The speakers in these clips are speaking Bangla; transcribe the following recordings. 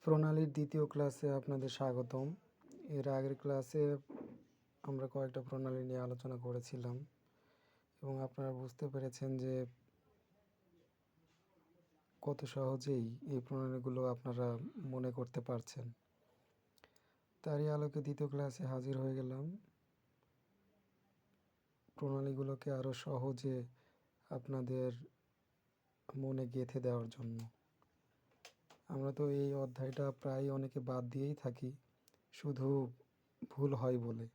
প্রণালীর দ্বিতীয় ক্লাসে আপনাদের স্বাগতম। এর আগের ক্লাসে আমরা কয়েকটা প্রণালী নিয়ে আলোচনা করেছিলাম এবং আপনারা বুঝতে পেরেছেন যে কত সহজেই এই প্রণালীগুলো আপনারা মনে করতে পারছেন। তারই আলোকে দ্বিতীয় ক্লাসে হাজির হয়ে গেলাম প্রণালীগুলোকে আরও সহজে আপনাদের মনে গেঁথে দেওয়ার জন্য। আমরা তো এই অধ্যায়টা প্রায় অনেকে বাদ দিয়েই থাকি, শুধু ভুল হয় বলে,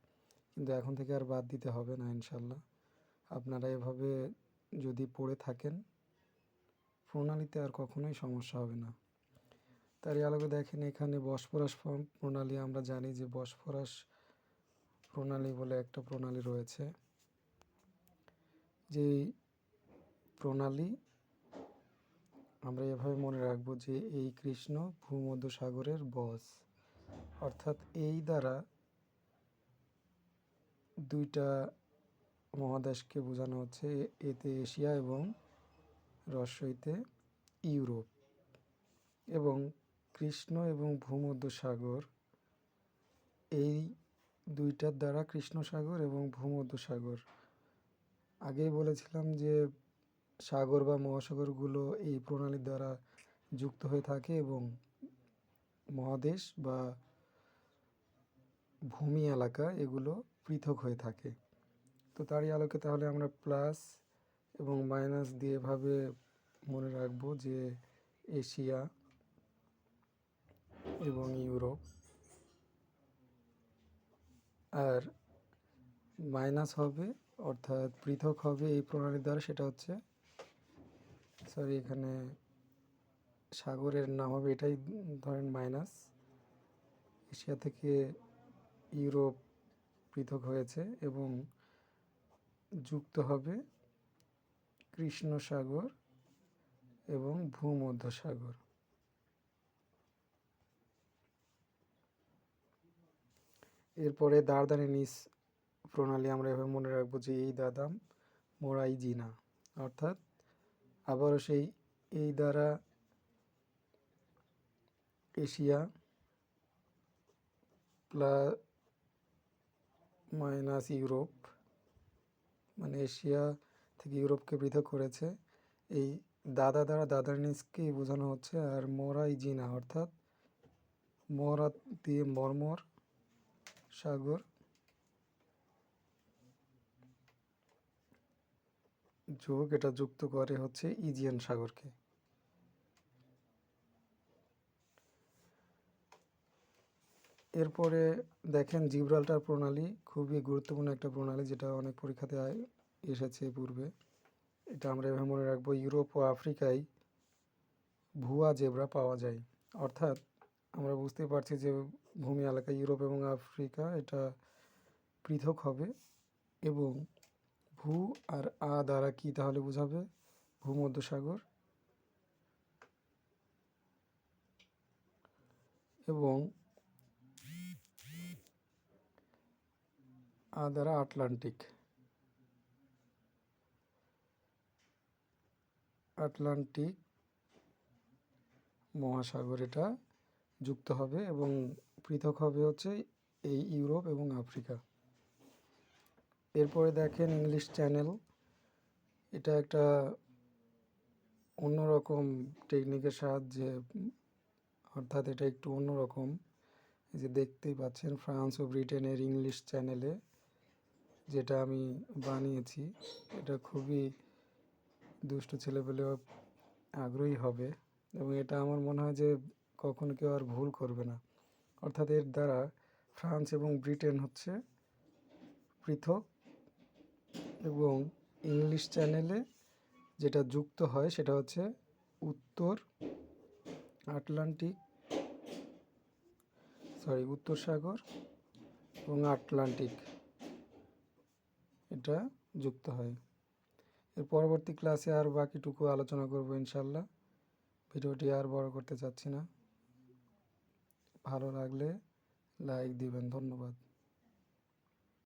কিন্তু এখন থেকে আর বাদ দিতে হবে না ইনশাল্লাহ। আপনারা এভাবে যদি পড়ে থাকেন প্রণালীতে আর কখনোই সমস্যা হবে না। তারই আলোকে দেখেন এখানে বসফরাস প্রণালী, আমরা জানি যে বসফরাস প্রণালী বলে একটা প্রণালী রয়েছে, যেই প্রণালী আমরা এভাবে মনে রাখবো যে এই কৃষ্ণ ভূমধ্যসাগরের বস, অর্থাৎ এই দ্বারা দুইটা মহাদেশকে বোঝানো হচ্ছে, এতে এশিয়া এবং রস্যইতে ইউরোপ। এবং কৃষ্ণ এবং ভূমধ্যসাগর, এই দুইটার দ্বারা কৃষ্ণ সাগর এবং ভূমধ্যসাগর। আগেই বলেছিলাম যে সাগর বা মহাসাগরগুলো এই প্রণালীর দ্বারা যুক্ত হয়ে থাকে এবং মহাদেশ বা ভূমি এলাকা এগুলো পৃথক হয়ে থাকে। তো তারই আলোকে তাহলে আমরা প্লাস এবং মাইনাস দিয়ে এভাবে মনে রাখবো যে এশিয়া এবং ইউরোপ। আর মাইনাস হবে অর্থাৎ পৃথক হবে এই প্রণালীর দ্বারা, সেটা হচ্ছে এখানে সাগরের নাম হবে, এটাই ধরেন মাইনাস। এশিয়া থেকে ইউরোপ পৃথক হয়েছে এবং যুক্ত হবে কৃষ্ণ সাগর এবং ভূমধ্যসাগর। এরপরে দারদানে নিস প্রণালী আমরা এভাবে মনে রাখবো যে এই দাদাম মোরাই জিনা, অর্থাৎ আবারও সেই এই দ্বারা এশিয়া প্লাস মাইনাস ইউরোপ, মানে এশিয়া থেকে ইউরোপকে পৃথক করেছে। এই দাদা দ্বারা দাদার নিচকেই বোঝানো হচ্ছে। আর মোরাই জিনা অর্থাৎ মরা দিয়ে মর্মর সাগর যোগ, এটা যুক্ত করে হচ্ছে ইজিয়ান সাগরকে। এরপরে দেখেন জিব্রাল্টার প্রণালী, খুবই গুরুত্বপূর্ণ একটা প্রণালী, যেটা অনেক পরীক্ষাতে এসেছে পূর্বে। এটা আমরা এভাবে মনে রাখবো, ইউরোপ ও আফ্রিকায় ভুয়া জেব্রা পাওয়া যায়। অর্থাৎ আমরা বুঝতে পারছি যে ভূমি এলাকা ইউরোপ এবং আফ্রিকা এটা পৃথক হবে এবং ভূ আর দ্বারা কি তাহলে বোঝাবে ভূমধ্যসাগর এবং দ্বারা আটলান্টিক মহাসাগর, এটা যুক্ত হবে এবং পৃথক হবে হচ্ছে এই ইউরোপ এবং আফ্রিকা। এরপরে দেখেন ইংলিশ চ্যানেল, এটা একটা অন্যরকম টেকনিকের সাহায্যে, অর্থাৎ এটা একটু অন্যরকম। এই যে দেখতেই পাচ্ছেন ফ্রান্স ও ব্রিটেনের ইংলিশ চ্যানেলে যেটা আমি বানিয়েছি, এটা খুবই দুষ্টু ছেলেপেলেও আগ্রহী হবে এবং এটা আমার মনে হয় যে কখনো কেউ আর ভুল করবে না। অর্থাৎ এর দ্বারা ফ্রান্স এবং ব্রিটেন হচ্ছে পৃথক এবং ইংলিশ চ্যানেলে যেটা যুক্ত হয় সেটা হচ্ছে উত্তর সাগর এবং আটলান্টিক, এটা যুক্ত হয়। এর পরবর্তী ক্লাসে আর বাকিটুকু আলোচনা করব ইনশাল্লাহ। ভিডিওটি আর বড় করতে চাচ্ছি না। ভালো লাগলে লাইক দিবেন। ধন্যবাদ।